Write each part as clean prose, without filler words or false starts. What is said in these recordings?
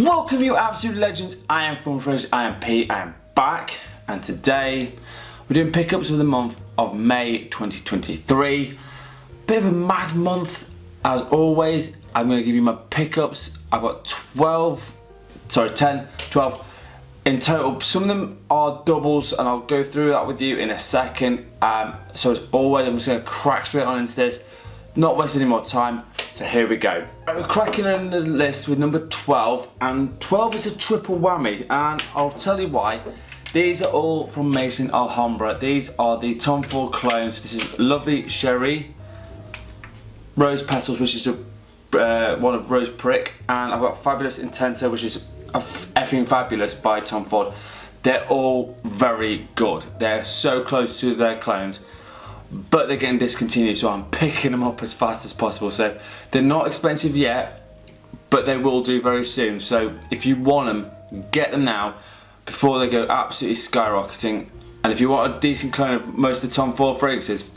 Welcome you absolute legends, I am Parfums, I am Pete, I am back, and today we're doing pickups for the month of May 2023. Bit of a mad month as always. I'm going to give you my pickups. I've got 12 in total. Some of them are doubles and I'll go through that with you in a second. So as always, I'm just going to crack straight on into this, not waste any more time. So here we go. Right, we're cracking on the list with number 12, and 12 is a triple whammy, and I'll tell you why. These are all from Maison Alhambra. These are the Tom Ford clones. This is lovely Sherry, Rose Petals, which is one of Rose Prick, and I've got Fabulous Intenso, which is effing fabulous by Tom Ford. They're all very good. They're so close to their clones, but they're getting discontinued, so I'm picking them up as fast as possible. So they're not expensive yet, but they will do very soon. So if you want them, get them now before they go absolutely skyrocketing. And if you want a decent clone of most of the Tom Ford fragrances,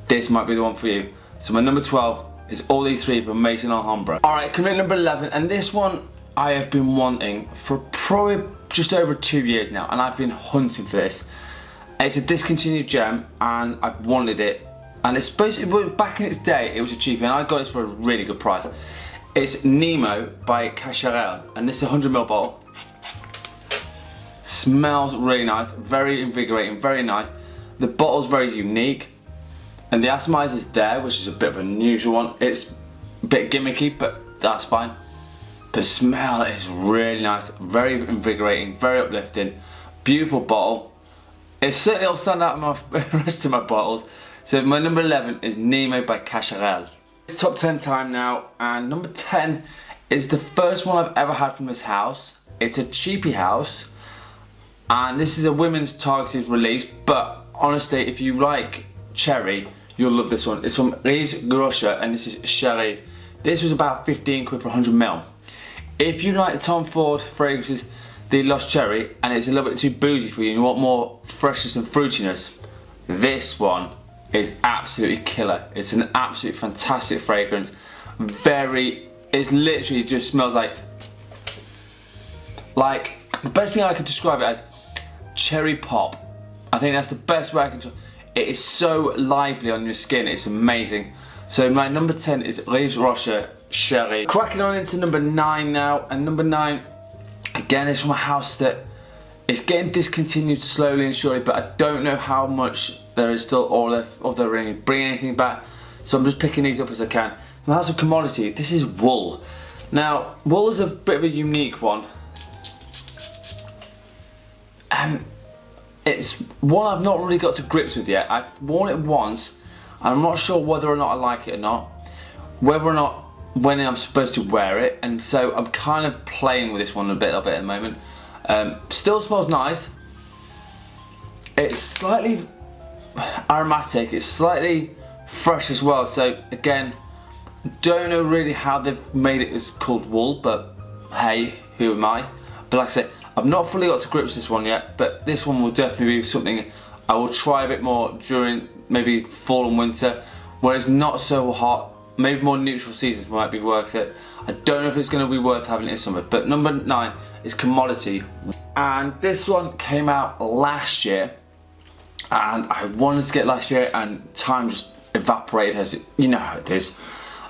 this might be the one for you. So my number 12 is all these three from Maison Alhambra. Alright, coming in number 11, and this one I have been wanting for probably just over 2 years now, and I've been hunting for this. It's a discontinued gem, and I've wanted it, and it's supposed to, back in its day it was a cheapie, and I got this for a really good price. It's Nemo by Gracia, and this is a 100ml bottle. Smells really nice, very invigorating, very nice. The bottle's very unique, and the atomizer's there, which is a bit of an unusual one. It's a bit gimmicky, but that's fine. The smell is really nice, very invigorating, very uplifting, beautiful bottle. It certainly will stand out in the rest of my bottles. So my number 11 is Nemo by Gracia. It's top 10 time now, and number 10 is the first one I've ever had from this house. It's a cheapie house, and this is a women's targeted release, but honestly, if you like cherry, you'll love this one. It's from Gracia, and this is Sherry. This was about 15 quid for 100ml. If you like the Tom Ford fragrances, the Lost Cherry, and it's a little bit too boozy for you and you want more freshness and fruitiness, this one is absolutely killer. It's an absolutely fantastic fragrance. It literally just smells like the best thing I could describe it as, cherry pop. I think that's the best way I can. It is so lively on your skin, it's amazing. So my number 10 is Gracia Sherry. Cracking on into number 9 now, and number 9 again is from a house that is getting discontinued slowly and surely, but I don't know how much there is still all of their ring bring anything back, so I'm just picking these up as I can. From the house of commodity, this is Wool. Now Wool is a bit of a unique one, and it's one I've not really got to grips with yet. I've worn it once and I'm not sure whether or not I like it or not, whether or not when I'm supposed to wear it, and so I'm kind of playing with this one a bit at the moment. Still smells nice. It's slightly aromatic, it's slightly fresh as well, so again, don't know really how they've made it as called Wool, but hey, who am I? But like I said, I've not fully got to grips with this one yet, but this one will definitely be something I will try a bit more during maybe fall and winter, where it's not so hot. Maybe more neutral seasons might be worth it. I don't know if it's going to be worth having it in summer. But number 9 is Commodity, and this one came out last year, and I wanted to get last year, and time just evaporated, as you know how it is.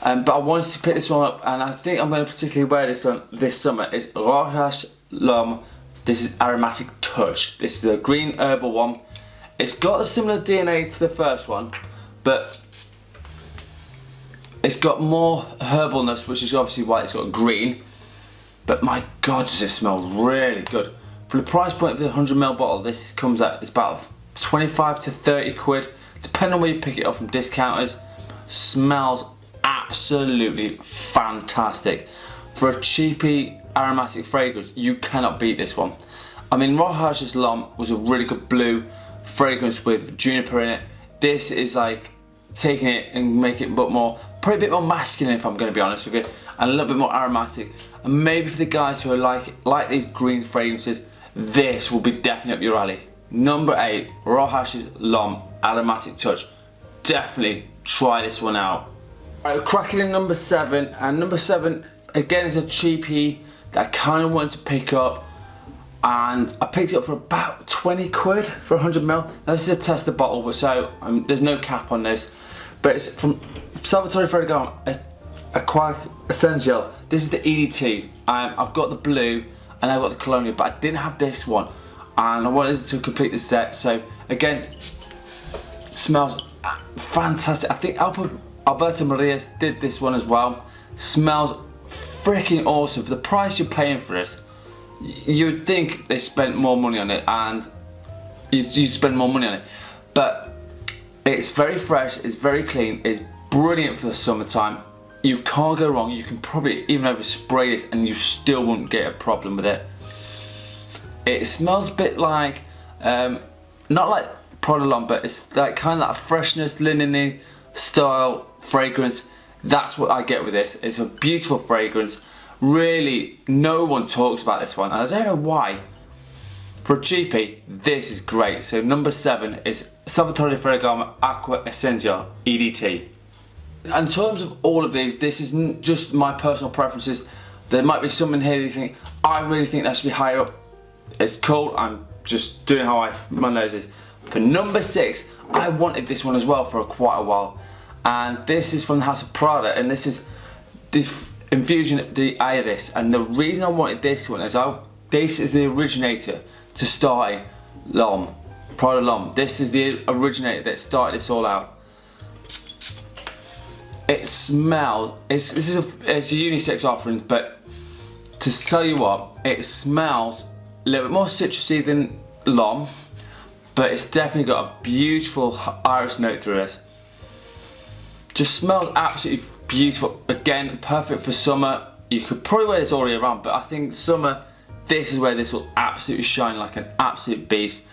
But I wanted to pick this one up, and I think I'm going to particularly wear this one this summer. It's Roche L'Homme. This is Aromatic Touch. This is a green herbal one. It's got a similar DNA to the first one, but it's got more herbalness, which is obviously why it's got green. But my God, does it smell really good. For the price point of the 100ml bottle, this comes out, it's about 25 to 30 quid, depending on where you pick it up from discounters. Smells absolutely fantastic. For a cheapy aromatic fragrance, you cannot beat this one. I mean, Roche L'Homme was a really good blue fragrance with juniper in it. This is like taking it and making it probably a bit more masculine, if I'm going to be honest with you, and a little bit more aromatic. And maybe for the guys who are like these green fragrances, this will be definitely up your alley. Number 8, Roche L'Homme Aromatic Touch. Definitely try this one out. Right, we're cracking in number 7, and number 7 again is a cheapie that I kind of wanted to pick up, and I picked it up for about 20 quid for 100ml. Now this is a tester bottle, but so there's no cap on this, but it's from Salvatore Ferragamo Aqua Essential. This is the EDT. I've got the blue and I've got the Colonial, but I didn't have this one, and I wanted to complete the set. So again, smells fantastic. I think Alberto Marias did this one as well. Smells freaking awesome. For the price you're paying for this, you would think they spent more money on it, and you spend more money on it, but it's very fresh, it's very clean, it's brilliant for the summertime. You can't go wrong. You can probably even overspray this and you still won't get a problem with it. It smells a bit like, not like Prada, but it's like kind of that freshness, linen-y style fragrance. That's what I get with this. It's a beautiful fragrance. Really, no one talks about this one, and I don't know why. For a cheapie, this is great. So number 7 is Salvatore Ferragamo Aqua Essential EDT. In terms of all of these, this isn't just my personal preferences. There might be some in here that you think, I really think that should be higher up. It's cool, I'm just doing how my nose is. For number 6, I wanted this one as well for quite a while. And this is from the house of Prada, and this is the Infusion de Iris. And the reason I wanted this one is this is the originator to starting L'Homme, Prada L'Homme. This is the originator that started this all out. It smells, it's a unisex offering, but to tell you what, it smells a little bit more citrusy than L'Homme, but it's definitely got a beautiful iris note through it. Just smells absolutely beautiful. Again, perfect for summer. You could probably wear this all year round, but I think summer, this is where this will absolutely shine like an absolute beast.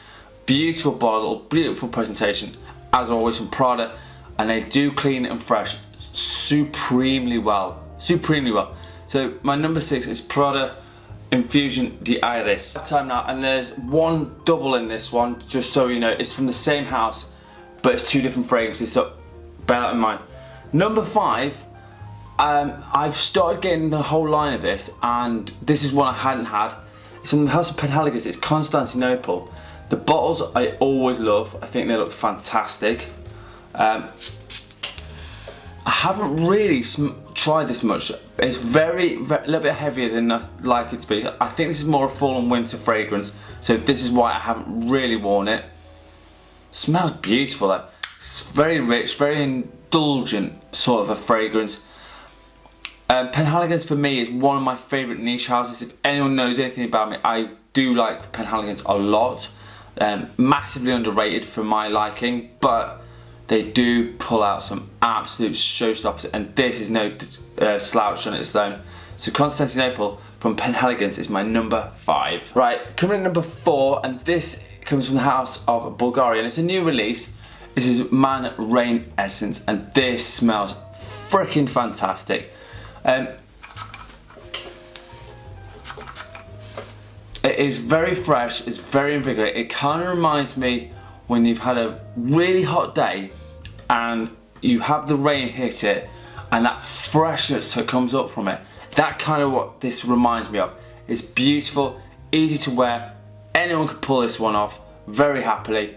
Beautiful bottle, beautiful presentation, as always from Prada, and they do clean and fresh supremely well. So my number 6 is Prada Infusion de Iris. Time now, and there's one double in this one, just so you know. It's from the same house, but it's 2 different fragrances, so bear that in mind. Number 5, I've started getting the whole line of this, and this is one I hadn't had. It's from the house of Penhaligon. It's Constantinople. The bottles I always love. I think they look fantastic. I haven't really tried this much. It's a little bit heavier than I like it to be. I think this is more a fall and winter fragrance, so this is why I haven't really worn it. Smells beautiful though. It's very rich, very indulgent sort of a fragrance. Penhaligon's for me is one of my favourite niche houses. If anyone knows anything about me, I do like Penhaligon's a lot. Massively underrated for my liking, but they do pull out some absolute showstoppers, and this is no slouch on its own. So Constantinople from Penhaligon's is my number 5. Right, coming in number 4, and this comes from the house of Bulgari, and it's a new release. This is Man Rain Essence, and this smells freaking fantastic. It is very fresh, it's very invigorating. It kind of reminds me when you've had a really hot day and you have the rain hit it and that freshness that comes up from it. That kind of what this reminds me of. It's beautiful, easy to wear. Anyone could pull this one off very happily.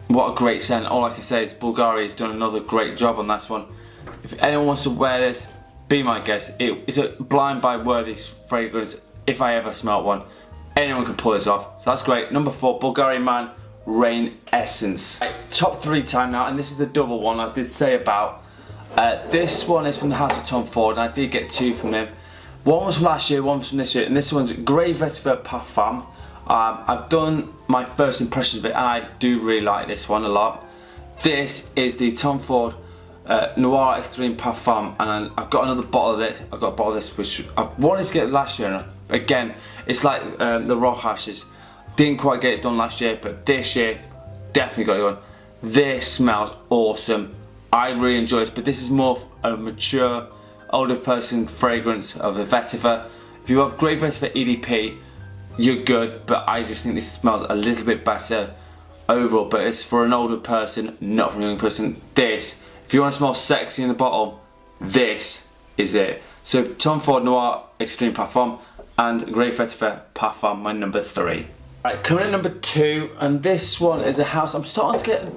What a great scent. All I can say is Bulgari has done another great job on this one. If anyone wants to wear this, be my guest. It's a blind buy worthy fragrance. If I ever smelt one, anyone can pull this off. So that's great. Number 4, Bulgari Man Rain Essence. Right, top 3 time now, and this is the double one I did say about. This one is from the house of Tom Ford, and I did get 2 from him. One was from last year, one was from this year, and this one's Grey Vetiver Parfums. I've done my first impressions of it, and I do really like this one a lot. This is the Tom Ford Noir Extreme Parfum, and I've got another bottle of it. I've got a bottle of this which I wanted to get last year, and again, it's like the Rock Ashes. Didn't quite get it done last year, but this year, definitely got it done. This smells awesome. I really enjoy this, but this is more a mature, older person fragrance of a vetiver. If you have Grey Vetiver EDP, you're good, but I just think this smells a little bit better overall, but it's for an older person, not for a young person. This, if you want to smell sexy in the bottle, this is it. So Tom Ford Noir Extreme Parfum and Grey Vetiver Parfum, my number 3. Right, coming in number 2, and this one is a house I'm starting to get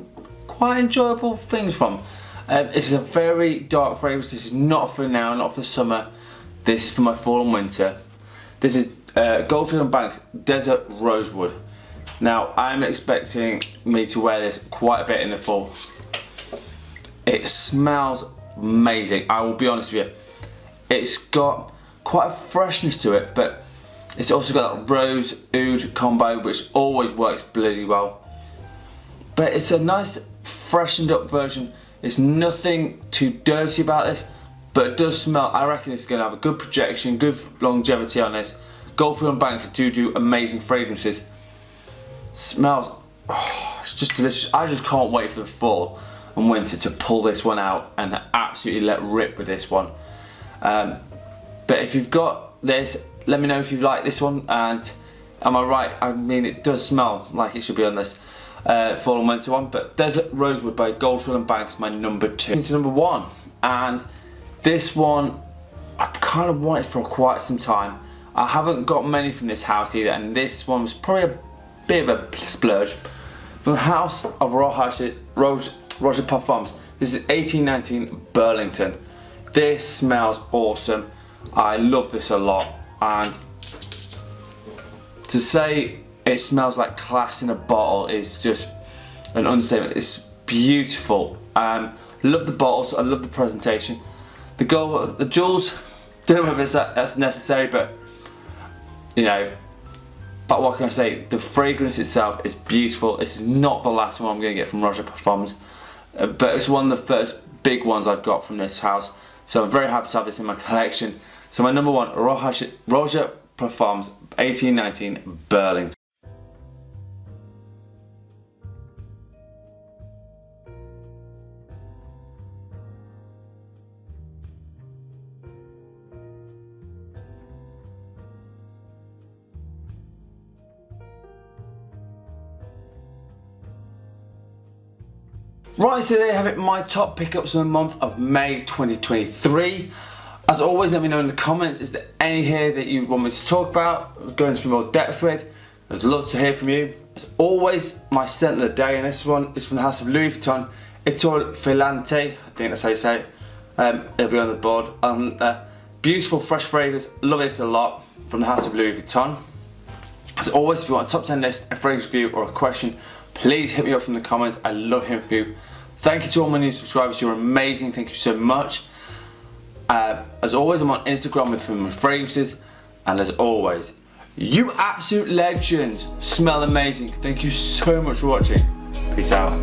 quite enjoyable things from. It's a very dark fragrance. This is not for now, not for summer. This is for my fall and winter. This is Goldfield Banks Desert Rosewood. Now I'm expecting me to wear this quite a bit in the fall. It smells amazing, I will be honest with you. It's got quite a freshness to it, but it's also got that rose oud combo which always works bloody well. But it's a nice freshened up version. It's nothing too dirty about this, but it does smell. I reckon it's going to have a good projection, good longevity on this. Goldfield Banks do amazing fragrances. Smells, it's just delicious. I just can't wait for the fall and winter to pull this one out and absolutely let rip with this one. But if you've got this, let me know if you like this one. And am I right? I mean, it does smell like it should be on this fall and winter one. But Desert Rosewood by Goldfield Banks, my number 2. It's number 1, and this one I've kind of wanted for quite some time. I haven't got many from this house either, and this one was probably a bit of a splurge. From the house of Roger Parfums. This is 1819 Burlington. This smells awesome. I love this a lot, and to say it smells like class in a bottle is just an understatement. It's beautiful. Love the bottles. I love the presentation. The jewels. Don't know if that's necessary, but you know. But what can I say? The fragrance itself is beautiful. This is not the last one I'm going to get from Roger Parfums, but it's one of the first big ones I've got from this house. So I'm very happy to have this in my collection. So my number 1, Roger Parfums 1819 Burlington. Right, so there you have it, my top pickups of the month of May 2023. As always, let me know in the comments, is there any here that you want me to talk about, go into more depth with? I'd love to hear from you. As always, my scent of the day, and this one is from the house of Louis Vuitton, Etor Filante, I think that's how you say it. It'll be on the board. Beautiful fresh fragrance, love this a lot, from the house of Louis Vuitton. As always, if you want a top 10 list, a fragrance review, or a question, please hit me up in the comments. I love hearing from you. Thank you to all my new subscribers. You're amazing. Thank you so much. As always, I'm on Instagram with my fragrances. And as always, you absolute legends smell amazing. Thank you so much for watching. Peace out.